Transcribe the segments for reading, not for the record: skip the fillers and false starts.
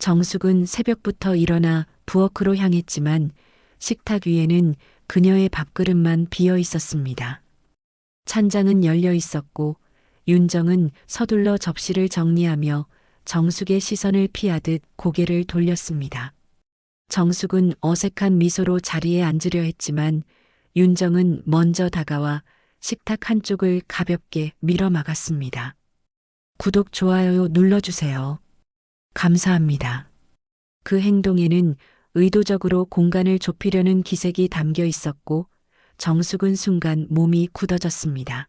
정숙은 새벽부터 일어나 부엌으로 향했지만 식탁 위에는 그녀의 밥그릇만 비어 있었습니다. 찬장은 열려 있었고 윤정은 서둘러 접시를 정리하며 정숙의 시선을 피하듯 고개를 돌렸습니다. 정숙은 어색한 미소로 자리에 앉으려 했지만 윤정은 먼저 다가와 식탁 한쪽을 가볍게 밀어 막았습니다. 구독, 좋아요 눌러주세요. 감사합니다. 그 행동에는 의도적으로 공간을 좁히려는 기색이 담겨 있었고 정숙은 순간 몸이 굳어졌습니다.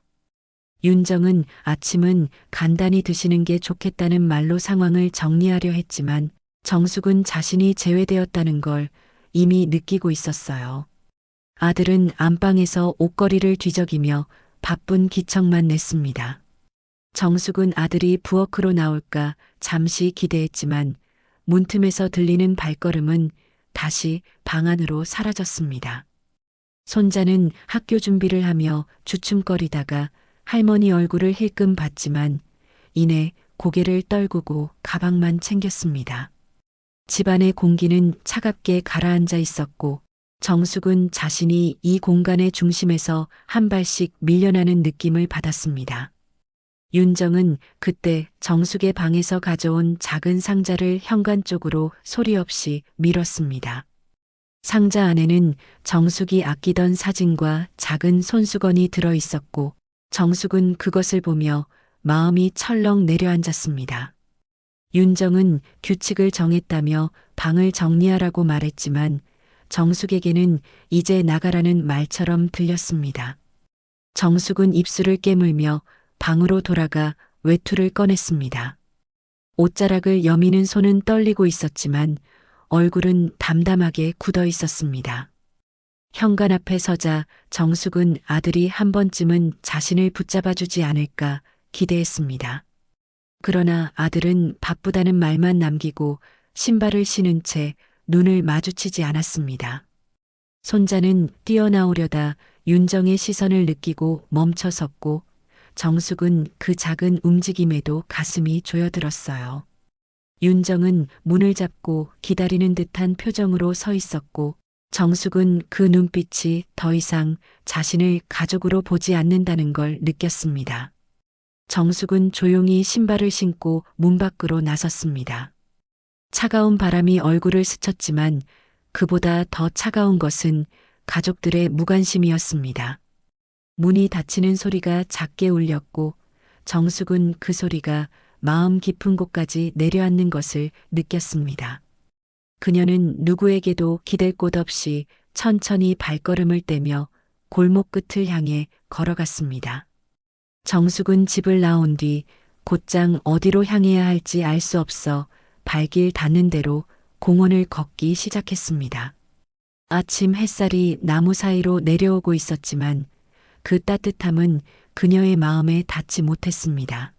윤정은 아침은 간단히 드시는 게 좋겠다는 말로 상황을 정리하려 했지만 정숙은 자신이 제외되었다는 걸 이미 느끼고 있었어요. 아들은 안방에서 옷걸이를 뒤적이며 바쁜 기척만 냈습니다. 정숙은 아들이 부엌으로 나올까 잠시 기대했지만 문틈에서 들리는 발걸음은 다시 방 안으로 사라졌습니다. 손자는 학교 준비를 하며 주춤거리다가 할머니 얼굴을 힐끔 봤지만 이내 고개를 떨구고 가방만 챙겼습니다. 집안의 공기는 차갑게 가라앉아 있었고 정숙은 자신이 이 공간의 중심에서 한 발씩 밀려나는 느낌을 받았습니다. 윤정은 그때 정숙의 방에서 가져온 작은 상자를 현관 쪽으로 소리 없이 밀었습니다. 상자 안에는 정숙이 아끼던 사진과 작은 손수건이 들어 있었고 정숙은 그것을 보며 마음이 철렁 내려앉았습니다. 윤정은 규칙을 정했다며 방을 정리하라고 말했지만 정숙에게는 이제 나가라는 말처럼 들렸습니다. 정숙은 입술을 깨물며 방으로 돌아가 외투를 꺼냈습니다. 옷자락을 여미는 손은 떨리고 있었지만 얼굴은 담담하게 굳어 있었습니다. 현관 앞에 서자 정숙은 아들이 한 번쯤은 자신을 붙잡아주지 않을까 기대했습니다. 그러나 아들은 바쁘다는 말만 남기고 신발을 신은 채 눈을 마주치지 않았습니다. 손자는 뛰어나오려다 윤정의 시선을 느끼고 멈춰섰고 정숙은 그 작은 움직임에도 가슴이 조여들었어요. 윤정은 문을 잡고 기다리는 듯한 표정으로 서 있었고 정숙은 그 눈빛이 더 이상 자신을 가족으로 보지 않는다는 걸 느꼈습니다. 정숙은 조용히 신발을 신고 문 밖으로 나섰습니다. 차가운 바람이 얼굴을 스쳤지만 그보다 더 차가운 것은 가족들의 무관심이었습니다. 문이 닫히는 소리가 작게 울렸고 정숙은 그 소리가 마음 깊은 곳까지 내려앉는 것을 느꼈습니다. 그녀는 누구에게도 기댈 곳 없이 천천히 발걸음을 떼며 골목 끝을 향해 걸어갔습니다. 정숙은 집을 나온 뒤 곧장 어디로 향해야 할지 알 수 없어 발길 닿는 대로 공원을 걷기 시작했습니다. 아침 햇살이 나무 사이로 내려오고 있었지만 그 따뜻함은 그녀의 마음에 닿지 못했습니다.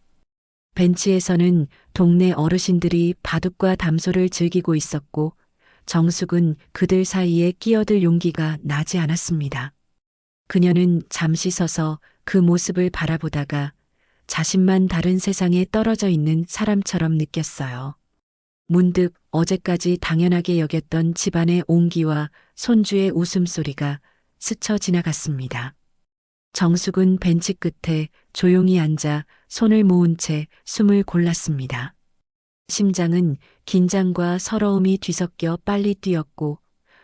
벤치에서는 동네 어르신들이 바둑과 담소를 즐기고 있었고 정숙은 그들 사이에 끼어들 용기가 나지 않았습니다. 그녀는 잠시 서서 그 모습을 바라보다가 자신만 다른 세상에 떨어져 있는 사람처럼 느꼈어요. 문득 어제까지 당연하게 여겼던 집안의 온기와 손주의 웃음소리가 스쳐 지나갔습니다. 정숙은 벤치 끝에 조용히 앉아 손을 모은 채 숨을 골랐습니다. 심장은 긴장과 서러움이 뒤섞여 빨리 뛰었고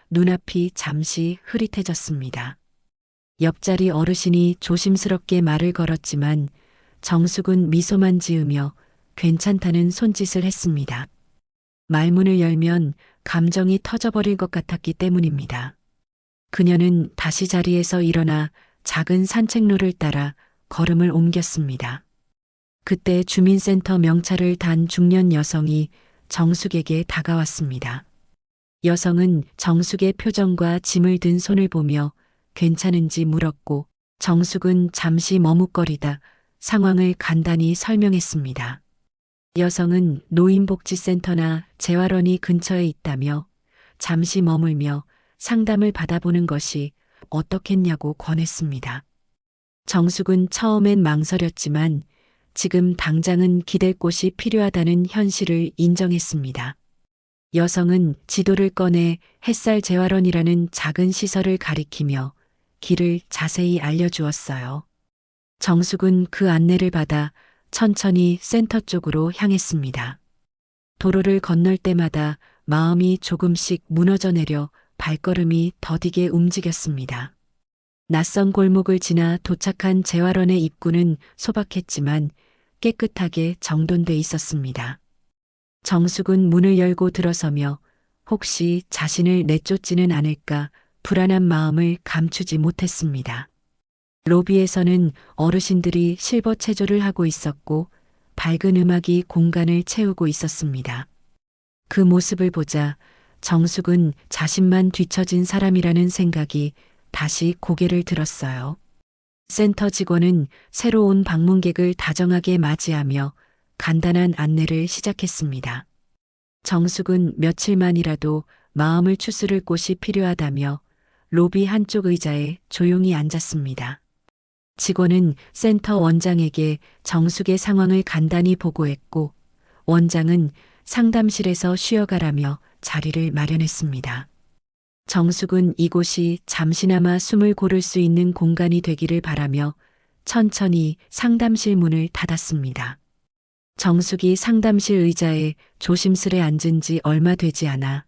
눈앞이 잠시 흐릿해졌습니다. 옆자리 어르신이 조심스럽게 말을 걸었지만 정숙은 미소만 지으며 괜찮다는 손짓을 했습니다. 말문을 열면 감정이 터져버릴 것 같았기 때문입니다. 그녀는 다시 자리에서 일어나 작은 산책로를 따라 걸음을 옮겼습니다. 그때 주민센터 명찰을 단 중년 여성이 정숙에게 다가왔습니다. 여성은 정숙의 표정과 짐을 든 손을 보며 괜찮은지 물었고 정숙은 잠시 머뭇거리다 상황을 간단히 설명했습니다. 여성은 노인복지센터나 재활원이 근처에 있다며 잠시 머물며 상담을 받아보는 것이 어떻겠냐고 권했습니다. 정숙은 처음엔 망설였지만 지금 당장은 기댈 곳이 필요하다는 현실을 인정했습니다. 여성은 지도를 꺼내 햇살 재활원이라는 작은 시설을 가리키며 길을 자세히 알려주었어요. 정숙은 그 안내를 받아 천천히 센터 쪽으로 향했습니다. 도로를 건널 때마다 마음이 조금씩 무너져 내려 발걸음이 더디게 움직였습니다. 낯선 골목을 지나 도착한 재활원의 입구는 소박했지만 깨끗하게 정돈돼 있었습니다. 정숙은 문을 열고 들어서며 혹시 자신을 내쫓지는 않을까 불안한 마음을 감추지 못했습니다. 로비에서는 어르신들이 실버 체조를 하고 있었고 밝은 음악이 공간을 채우고 있었습니다. 그 모습을 보자 정숙은 자신만 뒤처진 사람이라는 생각이 다시 고개를 들었어요. 센터 직원은 새로 온 방문객을 다정하게 맞이하며 간단한 안내를 시작했습니다. 정숙은 며칠만이라도 마음을 추스를 곳이 필요하다며 로비 한쪽 의자에 조용히 앉았습니다. 직원은 센터 원장에게 정숙의 상황을 간단히 보고했고 원장은 상담실에서 쉬어가라며 자리를 마련했습니다. 정숙은 이곳이 잠시나마 숨을 고를 수 있는 공간이 되기를 바라며 천천히 상담실 문을 닫았습니다. 정숙이 상담실 의자에 조심스레 앉은 지 얼마 되지 않아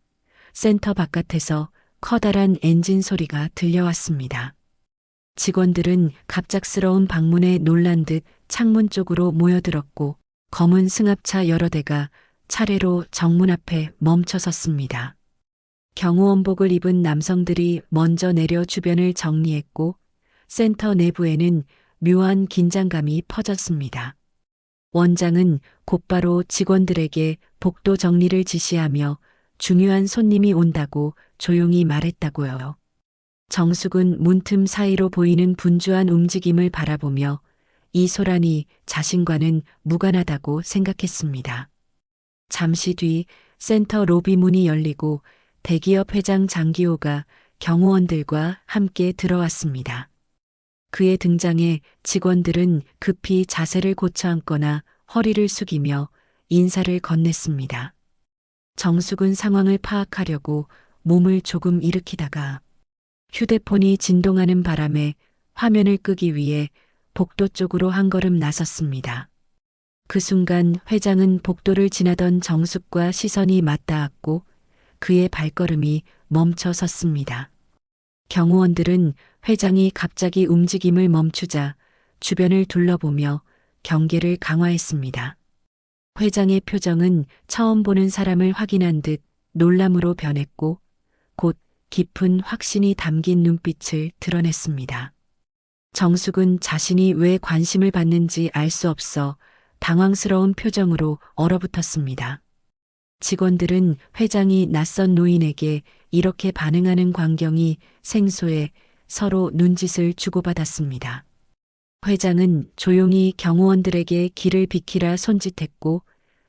센터 바깥에서 커다란 엔진 소리가 들려왔습니다. 직원들은 갑작스러운 방문에 놀란 듯 창문 쪽으로 모여들었고 검은 승합차 여러 대가 차례로 정문 앞에 멈춰 섰습니다. 경호원복을 입은 남성들이 먼저 내려 주변을 정리했고 센터 내부에는 묘한 긴장감이 퍼졌습니다. 원장은 곧바로 직원들에게 복도 정리를 지시하며 중요한 손님이 온다고 조용히 말했다고요. 정숙은 문틈 사이로 보이는 분주한 움직임을 바라보며 이 소란이 자신과는 무관하다고 생각했습니다. 잠시 뒤 센터 로비 문이 열리고 대기업 회장 장기호가 경호원들과 함께 들어왔습니다. 그의 등장에 직원들은 급히 자세를 고쳐 앉거나 허리를 숙이며 인사를 건넸습니다. 정숙은 상황을 파악하려고 몸을 조금 일으키다가 휴대폰이 진동하는 바람에 화면을 끄기 위해 복도 쪽으로 한 걸음 나섰습니다. 그 순간 회장은 복도를 지나던 정숙과 시선이 맞닿았고 그의 발걸음이 멈춰 섰습니다. 경호원들은 회장이 갑자기 움직임을 멈추자 주변을 둘러보며 경계를 강화했습니다. 회장의 표정은 처음 보는 사람을 확인한 듯 놀람으로 변했고 곧 깊은 확신이 담긴 눈빛을 드러냈습니다. 정숙은 자신이 왜 관심을 받는지 알 수 없어 당황스러운 표정으로 얼어붙었습니다. 직원들은 회장이 낯선 노인에게 이렇게 반응하는 광경이 생소해 서로 눈짓을 주고받았습니다. 회장은 조용히 경호원들에게 길을 비키라 손짓했고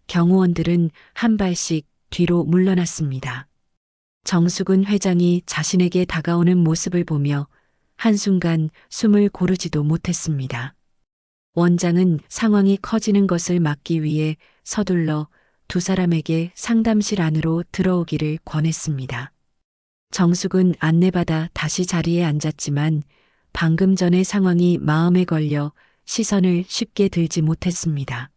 경호원들은 한 발씩 뒤로 물러났습니다. 정숙은 회장이 자신에게 다가오는 모습을 보며 한순간 숨을 고르지도 못했습니다. 원장은 상황이 커지는 것을 막기 위해 서둘러 두 사람에게 상담실 안으로 들어오기를 권했습니다. 정숙은 안내받아 다시 자리에 앉았지만 방금 전의 상황이 마음에 걸려 시선을 쉽게 들지 못했습니다.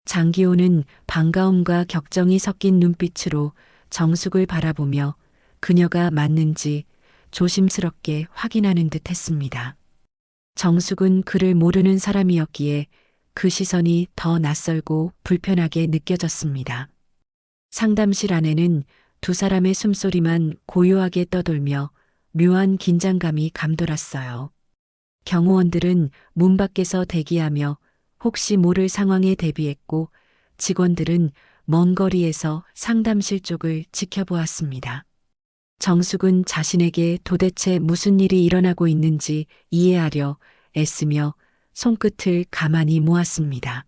장기호는 반가움과 격정이 섞인 눈빛으로 정숙을 바라보며 그녀가 맞는지 조심스럽게 확인하는 듯 했습니다. 정숙은 그를 모르는 사람이었기에 그 시선이 더 낯설고 불편하게 느껴졌습니다. 상담실 안에는 두 사람의 숨소리만 고요하게 떠돌며 묘한 긴장감이 감돌았어요. 경호원들은 문 밖에서 대기하며 혹시 모를 상황에 대비했고 직원들은 먼 거리에서 상담실 쪽을 지켜보았습니다. 정숙은 자신에게 도대체 무슨 일이 일어나고 있는지 이해하려 애쓰며 손끝을 가만히 모았습니다.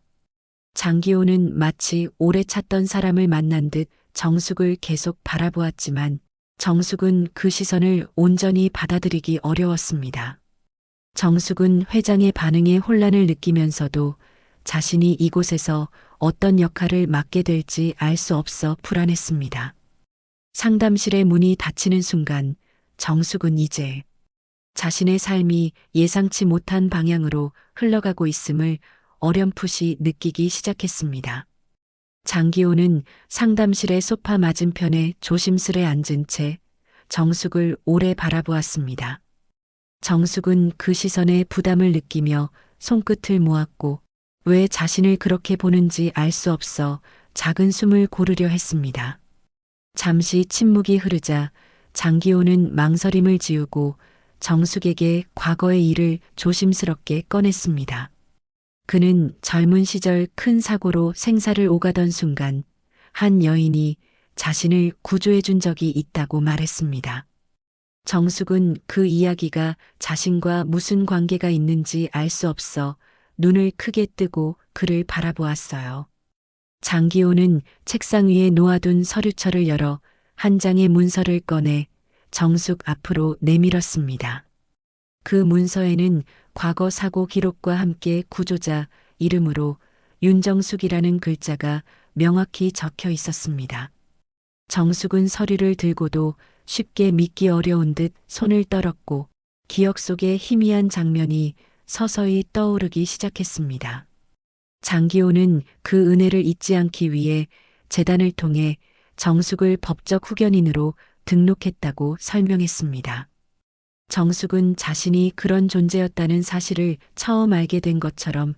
장기호는 마치 오래 찾던 사람을 만난 듯 정숙을 계속 바라보았지만 정숙은 그 시선을 온전히 받아들이기 어려웠습니다. 정숙은 회장의 반응에 혼란을 느끼면서도 자신이 이곳에서 어떤 역할을 맡게 될지 알 수 없어 불안했습니다. 상담실의 문이 닫히는 순간 정숙은 이제 자신의 삶이 예상치 못한 방향으로 흘러가고 있음을 어렴풋이 느끼기 시작했습니다. 장기호는 상담실의 소파 맞은편에 조심스레 앉은 채 정숙을 오래 바라보았습니다. 정숙은 그 시선에 부담을 느끼며 손끝을 모았고 왜 자신을 그렇게 보는지 알 수 없어 작은 숨을 고르려 했습니다. 잠시 침묵이 흐르자 장기호는 망설임을 지우고 정숙에게 과거의 일을 조심스럽게 꺼냈습니다. 그는 젊은 시절 큰 사고로 생사를 오가던 순간 한 여인이 자신을 구조해 준 적이 있다고 말했습니다. 정숙은 그 이야기가 자신과 무슨 관계가 있는지 알 수 없어 눈을 크게 뜨고 그를 바라보았어요. 장기호는 책상 위에 놓아둔 서류철을 열어 한 장의 문서를 꺼내 정숙 앞으로 내밀었습니다. 그 문서에는 과거 사고 기록과 함께 구조자 이름으로 윤정숙이라는 글자가 명확히 적혀 있었습니다. 정숙은 서류를 들고도 쉽게 믿기 어려운 듯 손을 떨었고 기억 속의 희미한 장면이 서서히 떠오르기 시작했습니다. 장기호는 그 은혜를 잊지 않기 위해 재단을 통해 정숙을 법적 후견인으로 등록했다고 설명했습니다. 정숙은 자신이 그런 존재였다는 사실을 처음 알게 된 것처럼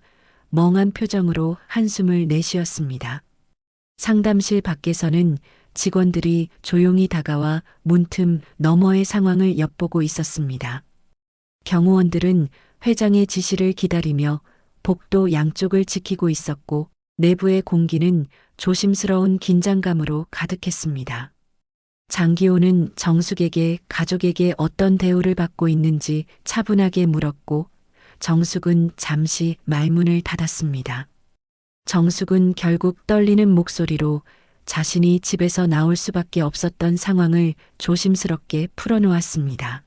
멍한 표정으로 한숨을 내쉬었습니다. 상담실 밖에서는 직원들이 조용히 다가와 문틈 너머의 상황을 엿보고 있었습니다. 경호원들은 회장의 지시를 기다리며 복도 양쪽을 지키고 있었고 내부의 공기는 조심스러운 긴장감으로 가득했습니다. 장기호는 정숙에게 가족에게 어떤 대우를 받고 있는지 차분하게 물었고 정숙은 잠시 말문을 닫았습니다. 정숙은 결국 떨리는 목소리로 자신이 집에서 나올 수밖에 없었던 상황을 조심스럽게 풀어놓았습니다.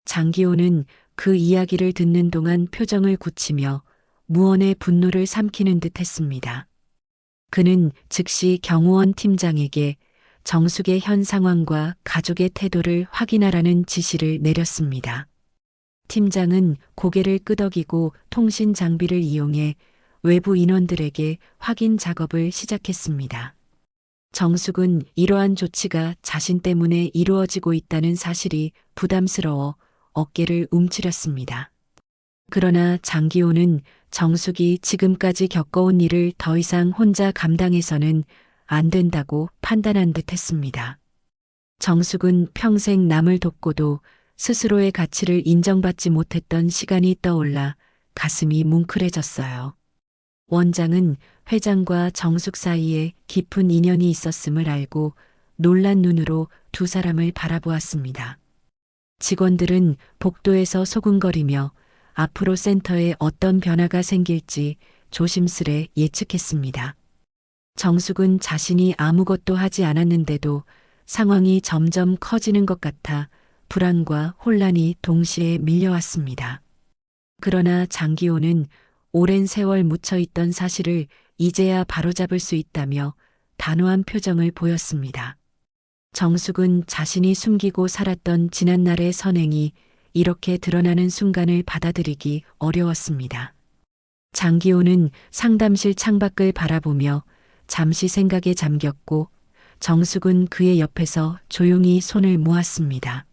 장기호는 그 이야기를 듣는 동안 표정을 굳히며 무언의 분노를 삼키는 듯 했습니다. 그는 즉시 경호원 팀장에게 정숙의 현 상황과 가족의 태도를 확인하라는 지시를 내렸습니다. 팀장은 고개를 끄덕이고 통신 장비를 이용해 외부 인원들에게 확인 작업을 시작했습니다. 정숙은 이러한 조치가 자신 때문에 이루어지고 있다는 사실이 부담스러워 어깨를 움츠렸습니다. 그러나 장기호는 정숙이 지금까지 겪어온 일을 더 이상 혼자 감당해서는 안 된다고 판단한 듯 했습니다. 정숙은 평생 남을 돕고도 스스로의 가치를 인정받지 못했던 시간이 떠올라 가슴이 뭉클해졌어요. 원장은 회장과 정숙 사이에 깊은 인연이 있었음을 알고 놀란 눈으로 두 사람을 바라보았습니다. 직원들은 복도에서 소근거리며 앞으로 센터에 어떤 변화가 생길지 조심스레 예측했습니다. 정숙은 자신이 아무것도 하지 않았는데도 상황이 점점 커지는 것 같아 불안과 혼란이 동시에 밀려왔습니다. 그러나 장기호는 오랜 세월 묻혀있던 사실을 이제야 바로잡을 수 있다며 단호한 표정을 보였습니다. 정숙은 자신이 숨기고 살았던 지난날의 선행이 이렇게 드러나는 순간을 받아들이기 어려웠습니다. 장기호는 상담실 창밖을 바라보며 잠시 생각에 잠겼고 정숙은 그의 옆에서 조용히 손을 모았습니다.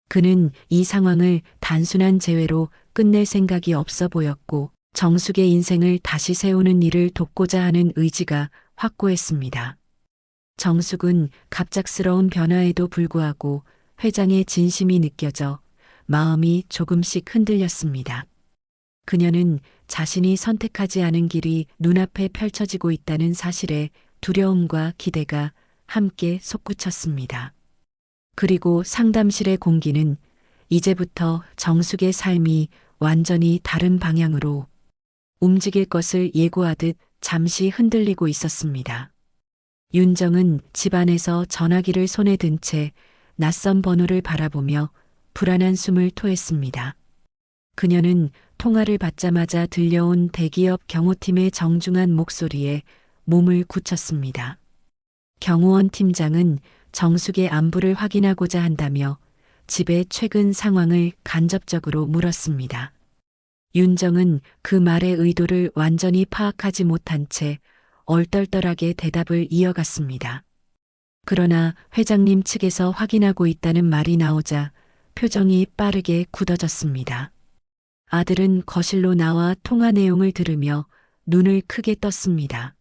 그는 이 상황을 단순한 재회로 끝낼 생각이 없어 보였고 정숙의 인생을 다시 세우는 일을 돕고자 하는 의지가 확고했습니다. 정숙은 갑작스러운 변화에도 불구하고 회장의 진심이 느껴져 마음이 조금씩 흔들렸습니다. 그녀는 자신이 선택하지 않은 길이 눈앞에 펼쳐지고 있다는 사실에 두려움과 기대가 함께 솟구쳤습니다. 그리고 상담실의 공기는 이제부터 정숙의 삶이 완전히 다른 방향으로 움직일 것을 예고하듯 잠시 흔들리고 있었습니다. 윤정은 집안에서 전화기를 손에 든 채 낯선 번호를 바라보며 불안한 숨을 토했습니다. 그녀는 통화를 받자마자 들려온 대기업 경호팀의 정중한 목소리에 몸을 굳혔습니다. 경호원 팀장은 정숙의 안부를 확인하고자 한다며 집의 최근 상황을 간접적으로 물었습니다. 윤정은 그 말의 의도를 완전히 파악하지 못한 채 얼떨떨하게 대답을 이어갔습니다. 그러나 회장님 측에서 확인하고 있다는 말이 나오자 표정이 빠르게 굳어졌습니다. 아들은 거실로 나와 통화 내용을 들으며 눈을 크게 떴습니다.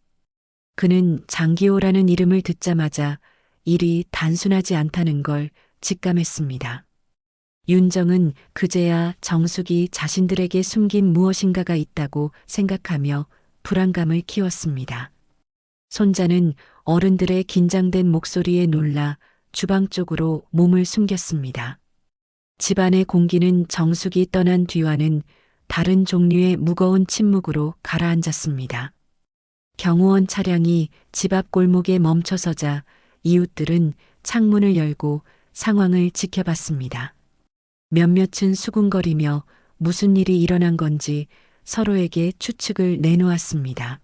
그는 장기호라는 이름을 듣자마자 일이 단순하지 않다는 걸 직감했습니다. 윤정은 그제야 정숙이 자신들에게 숨긴 무엇인가가 있다고 생각하며 불안감을 키웠습니다. 손자는 어른들의 긴장된 목소리에 놀라 주방 쪽으로 몸을 숨겼습니다. 집안의 공기는 정숙이 떠난 뒤와는 다른 종류의 무거운 침묵으로 가라앉았습니다. 경호원 차량이 집 앞 골목에 멈춰서자 이웃들은 창문을 열고 상황을 지켜봤습니다. 몇몇은 수군거리며 무슨 일이 일어난 건지 서로에게 추측을 내놓았습니다.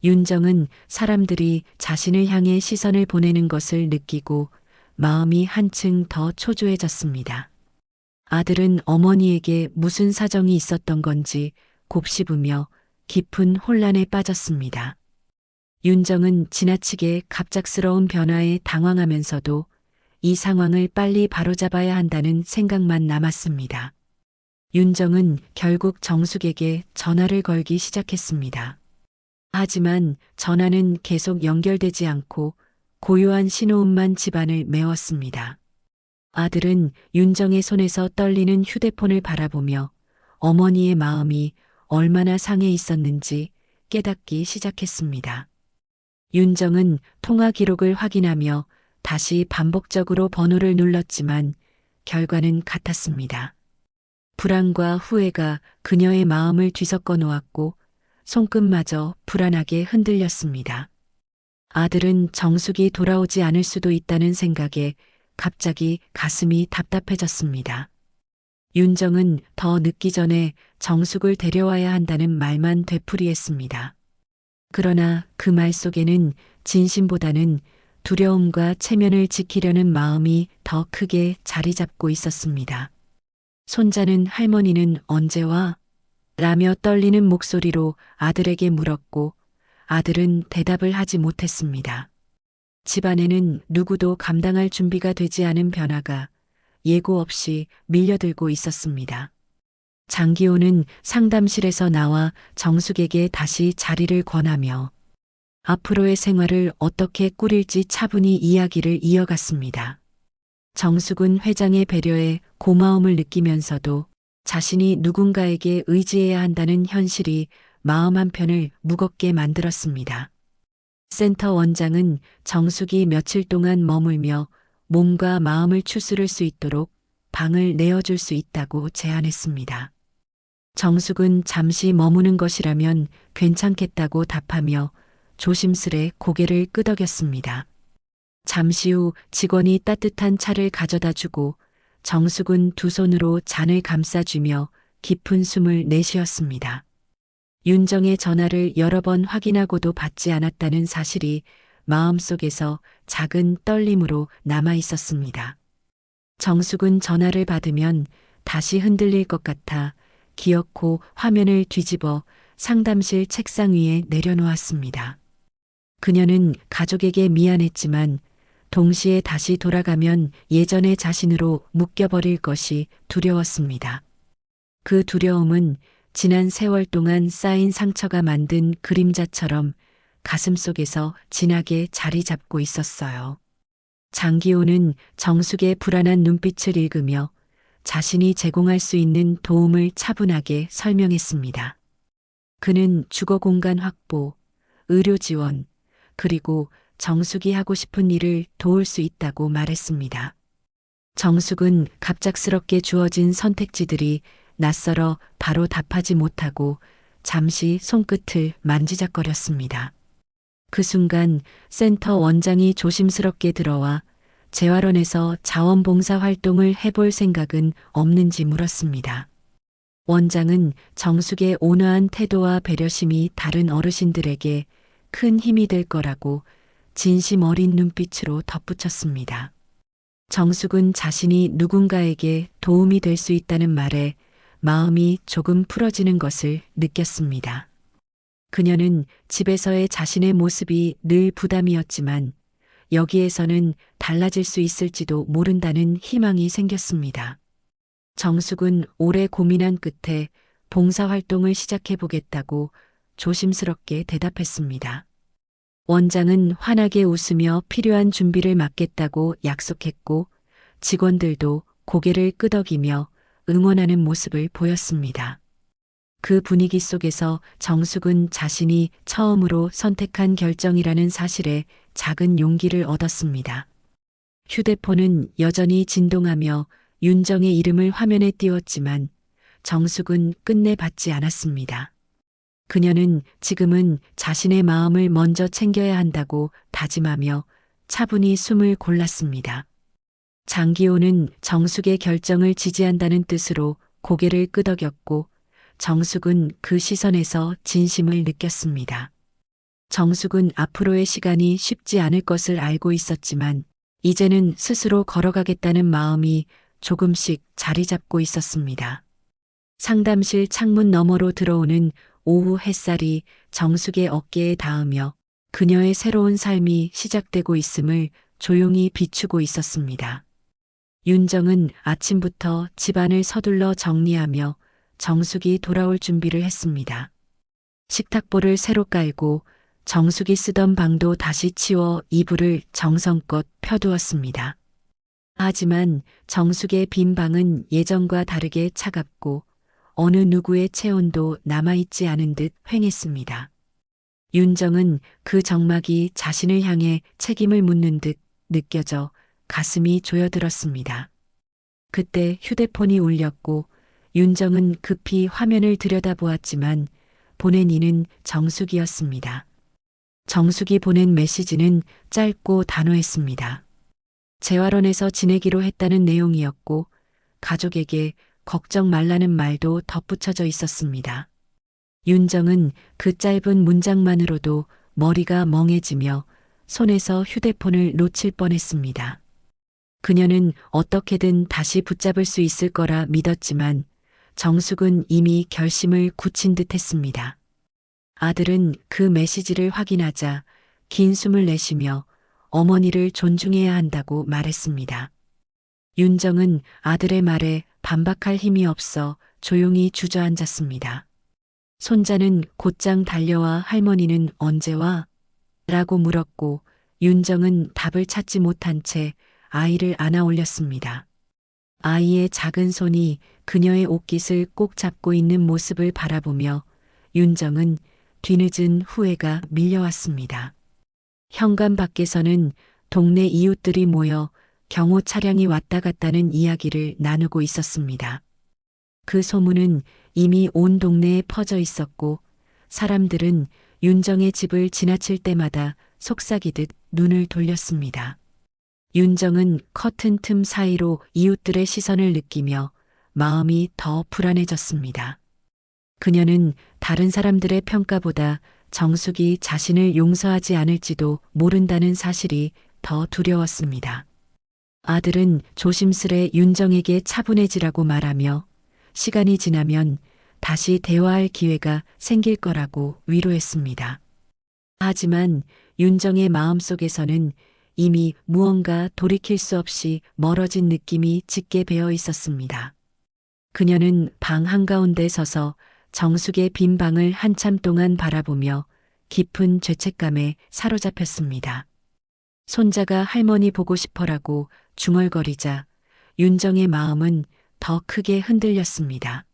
윤정은 사람들이 자신을 향해 시선을 보내는 것을 느끼고 마음이 한층 더 초조해졌습니다. 아들은 어머니에게 무슨 사정이 있었던 건지 곱씹으며 깊은 혼란에 빠졌습니다. 윤정은 지나치게 갑작스러운 변화에 당황하면서도 이 상황을 빨리 바로잡아야 한다는 생각만 남았습니다. 윤정은 결국 정숙에게 전화를 걸기 시작했습니다. 하지만 전화는 계속 연결되지 않고 고요한 신호음만 집안을 메웠습니다. 아들은 윤정의 손에서 떨리는 휴대폰을 바라보며 어머니의 마음이 얼마나 상해 있었는지 깨닫기 시작했습니다. 윤정은 통화 기록을 확인하며 다시 반복적으로 번호를 눌렀지만 결과는 같았습니다. 불안과 후회가 그녀의 마음을 뒤섞어 놓았고 손끝마저 불안하게 흔들렸습니다. 아들은 정숙이 돌아오지 않을 수도 있다는 생각에 갑자기 가슴이 답답해졌습니다. 윤정은 더 늦기 전에 정숙을 데려와야 한다는 말만 되풀이했습니다. 그러나 그 말 속에는 진심보다는 두려움과 체면을 지키려는 마음이 더 크게 자리 잡고 있었습니다. 손자는 할머니는 언제 와? 라며 떨리는 목소리로 아들에게 물었고 아들은 대답을 하지 못했습니다. 집안에는 누구도 감당할 준비가 되지 않은 변화가 예고 없이 밀려들고 있었습니다. 장기호는 상담실에서 나와 정숙에게 다시 자리를 권하며 앞으로의 생활을 어떻게 꾸릴지 차분히 이야기를 이어갔습니다. 정숙은 회장의 배려에 고마움을 느끼면서도 자신이 누군가에게 의지해야 한다는 현실이 마음 한편을 무겁게 만들었습니다. 센터 원장은 정숙이 며칠 동안 머물며 몸과 마음을 추스를 수 있도록 방을 내어줄 수 있다고 제안했습니다. 정숙은 잠시 머무는 것이라면 괜찮겠다고 답하며 조심스레 고개를 끄덕였습니다. 잠시 후 직원이 따뜻한 차를 가져다 주고 정숙은 두 손으로 잔을 감싸주며 깊은 숨을 내쉬었습니다. 윤정의 전화를 여러 번 확인하고도 받지 않았다는 사실이 마음속에서 작은 떨림으로 남아 있었습니다. 정숙은 전화를 받으면 다시 흔들릴 것 같아 기어코 화면을 뒤집어 상담실 책상 위에 내려놓았습니다. 그녀는 가족에게 미안했지만 동시에 다시 돌아가면 예전의 자신으로 묶여버릴 것이 두려웠습니다. 그 두려움은 지난 세월 동안 쌓인 상처가 만든 그림자처럼 가슴속에서 진하게 자리 잡고 있었어요. 장기호는 정숙의 불안한 눈빛을 읽으며 자신이 제공할 수 있는 도움을 차분하게 설명했습니다. 그는 주거 공간 확보, 의료 지원, 그리고 정숙이 하고 싶은 일을 도울 수 있다고 말했습니다. 정숙은 갑작스럽게 주어진 선택지들이 낯설어 바로 답하지 못하고 잠시 손끝을 만지작거렸습니다. 그 순간 센터 원장이 조심스럽게 들어와 재활원에서 자원봉사 활동을 해볼 생각은 없는지 물었습니다. 원장은 정숙의 온화한 태도와 배려심이 다른 어르신들에게 큰 힘이 될 거라고 진심 어린 눈빛으로 덧붙였습니다. 정숙은 자신이 누군가에게 도움이 될 수 있다는 말에 마음이 조금 풀어지는 것을 느꼈습니다. 그녀는 집에서의 자신의 모습이 늘 부담이었지만 여기에서는 달라질 수 있을지도 모른다는 희망이 생겼습니다. 정숙은 오래 고민한 끝에 봉사활동을 시작해보겠다고 조심스럽게 대답했습니다. 원장은 환하게 웃으며 필요한 준비를 맡겠다고 약속했고 직원들도 고개를 끄덕이며 응원하는 모습을 보였습니다. 그 분위기 속에서 정숙은 자신이 처음으로 선택한 결정이라는 사실에 작은 용기를 얻었습니다. 휴대폰은 여전히 진동하며 윤정의 이름을 화면에 띄웠지만 정숙은 끝내 받지 않았습니다. 그녀는 지금은 자신의 마음을 먼저 챙겨야 한다고 다짐하며 차분히 숨을 골랐습니다. 장기호는 정숙의 결정을 지지한다는 뜻으로 고개를 끄덕였고 정숙은 그 시선에서 진심을 느꼈습니다. 정숙은 앞으로의 시간이 쉽지 않을 것을 알고 있었지만 이제는 스스로 걸어가겠다는 마음이 조금씩 자리 잡고 있었습니다. 상담실 창문 너머로 들어오는 오후 햇살이 정숙의 어깨에 닿으며 그녀의 새로운 삶이 시작되고 있음을 조용히 비추고 있었습니다. 윤정은 아침부터 집안을 서둘러 정리하며 정숙이 돌아올 준비를 했습니다. 식탁보를 새로 깔고 정숙이 쓰던 방도 다시 치워 이불을 정성껏 펴두었습니다. 하지만 정숙의 빈 방은 예전과 다르게 차갑고 어느 누구의 체온도 남아있지 않은 듯 휑했습니다. 윤정은 그 정막이 자신을 향해 책임을 묻는 듯 느껴져 가슴이 조여들었습니다. 그때 휴대폰이 울렸고 윤정은 급히 화면을 들여다보았지만 보낸 이는 정숙이었습니다. 정숙이 보낸 메시지는 짧고 단호했습니다. 재활원에서 지내기로 했다는 내용이었고 가족에게 걱정 말라는 말도 덧붙여져 있었습니다. 윤정은 그 짧은 문장만으로도 머리가 멍해지며 손에서 휴대폰을 놓칠 뻔했습니다. 그녀는 어떻게든 다시 붙잡을 수 있을 거라 믿었지만 정숙은 이미 결심을 굳힌 듯 했습니다. 아들은 그 메시지를 확인하자 긴 숨을 내쉬며 어머니를 존중해야 한다고 말했습니다. 윤정은 아들의 말에 반박할 힘이 없어 조용히 주저앉았습니다. 손자는 곧장 달려와 할머니는 언제 와? 라고 물었고 윤정은 답을 찾지 못한 채 아이를 안아 올렸습니다. 아이의 작은 손이 그녀의 옷깃을 꼭 잡고 있는 모습을 바라보며 윤정은 뒤늦은 후회가 밀려왔습니다. 현관 밖에서는 동네 이웃들이 모여 경호 차량이 왔다 갔다는 이야기를 나누고 있었습니다. 그 소문은 이미 온 동네에 퍼져 있었고 사람들은 윤정의 집을 지나칠 때마다 속삭이듯 눈을 돌렸습니다. 윤정은 커튼 틈 사이로 이웃들의 시선을 느끼며 마음이 더 불안해졌습니다. 그녀는 다른 사람들의 평가보다 정숙이 자신을 용서하지 않을지도 모른다는 사실이 더 두려웠습니다. 아들은 조심스레 윤정에게 차분해지라고 말하며 시간이 지나면 다시 대화할 기회가 생길 거라고 위로했습니다. 하지만 윤정의 마음속에서는 이미 무언가 돌이킬 수 없이 멀어진 느낌이 짙게 배어 있었습니다. 그녀는 방 한가운데 서서 정숙의 빈 방을 한참 동안 바라보며 깊은 죄책감에 사로잡혔습니다. 손자가 할머니 보고 싶어라고 중얼거리자 윤정의 마음은 더 크게 흔들렸습니다.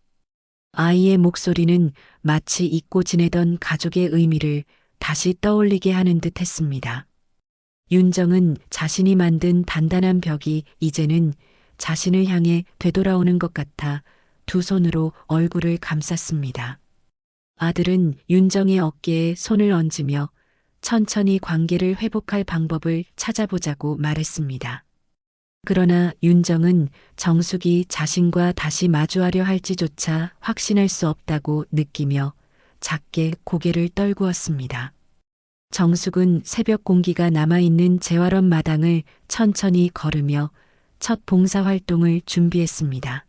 아이의 목소리는 마치 잊고 지내던 가족의 의미를 다시 떠올리게 하는 듯 했습니다. 윤정은 자신이 만든 단단한 벽이 이제는 자신을 향해 되돌아오는 것 같아 두 손으로 얼굴을 감쌌습니다. 아들은 윤정의 어깨에 손을 얹으며 천천히 관계를 회복할 방법을 찾아보자고 말했습니다. 그러나 윤정은 정숙이 자신과 다시 마주하려 할지조차 확신할 수 없다고 느끼며 작게 고개를 떨구었습니다. 정숙은 새벽 공기가 남아있는 재활원 마당을 천천히 걸으며 첫 봉사활동을 준비했습니다.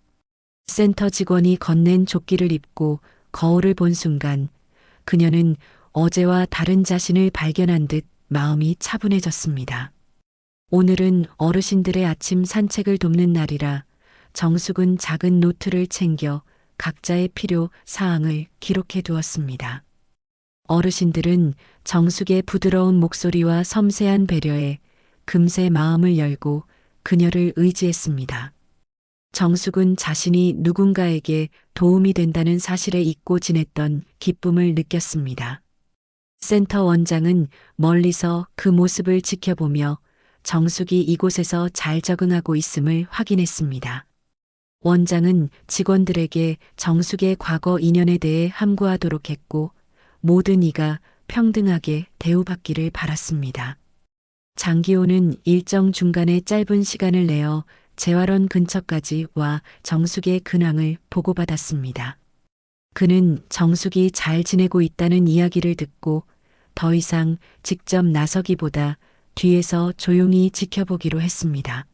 센터 직원이 건넨 조끼를 입고 거울을 본 순간 그녀는 어제와 다른 자신을 발견한 듯 마음이 차분해졌습니다. 오늘은 어르신들의 아침 산책을 돕는 날이라 정숙은 작은 노트를 챙겨 각자의 필요 사항을 기록해 두었습니다. 어르신들은 정숙의 부드러운 목소리와 섬세한 배려에 금세 마음을 열고 그녀를 의지했습니다. 정숙은 자신이 누군가에게 도움이 된다는 사실에 잊고 지냈던 기쁨을 느꼈습니다. 센터 원장은 멀리서 그 모습을 지켜보며 정숙이 이곳에서 잘 적응하고 있음을 확인했습니다. 원장은 직원들에게 정숙의 과거 인연에 대해 함구하도록 했고 모든 이가 평등하게 대우받기를 바랐습니다. 장기호는 일정 중간에 짧은 시간을 내어 재활원 근처까지 와 정숙의 근황을 보고받았습니다. 그는 정숙이 잘 지내고 있다는 이야기를 듣고 더 이상 직접 나서기보다 뒤에서 조용히 지켜보기로 했습니다.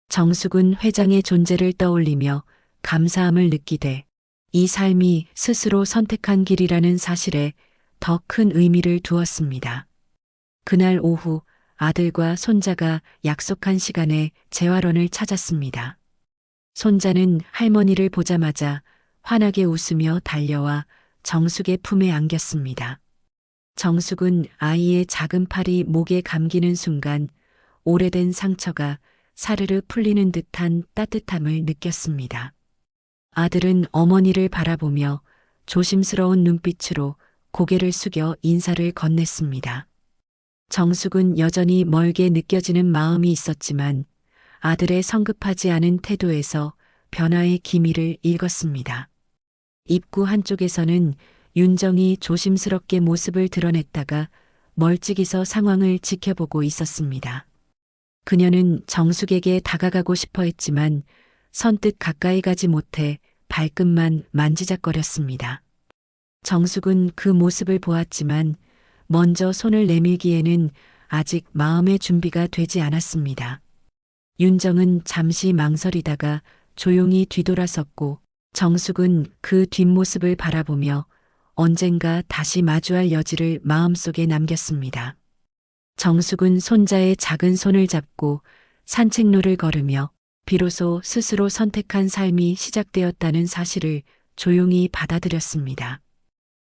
정숙은 회장의 존재를 떠올리며 감사함을 느끼되 이 삶이 스스로 선택한 길이라는 사실에 더 큰 의미를 두었습니다. 그날 오후 아들과 손자가 약속한 시간에 재활원을 찾았습니다. 손자는 할머니를 보자마자 환하게 웃으며 달려와 정숙의 품에 안겼습니다. 정숙은 아이의 작은 팔이 목에 감기는 순간 오래된 상처가 사르르 풀리는 듯한 따뜻함을 느꼈습니다. 아들은 어머니를 바라보며 조심스러운 눈빛으로 고개를 숙여 인사를 건넸습니다. 정숙은 여전히 멀게 느껴지는 마음이 있었지만 아들의 성급하지 않은 태도에서 변화의 기미를 읽었습니다. 입구 한쪽에서는 윤정이 조심스럽게 모습을 드러냈다가 멀찍이서 상황을 지켜보고 있었습니다. 그녀는 정숙에게 다가가고 싶어 했지만 선뜻 가까이 가지 못해 발끝만 만지작거렸습니다. 정숙은 그 모습을 보았지만 먼저 손을 내밀기에는 아직 마음의 준비가 되지 않았습니다. 윤정은 잠시 망설이다가 조용히 뒤돌아섰고 정숙은 그 뒷모습을 바라보며 언젠가 다시 마주할 여지를 마음속에 남겼습니다. 정숙은 손자의 작은 손을 잡고 산책로를 걸으며 비로소 스스로 선택한 삶이 시작되었다는 사실을 조용히 받아들였습니다.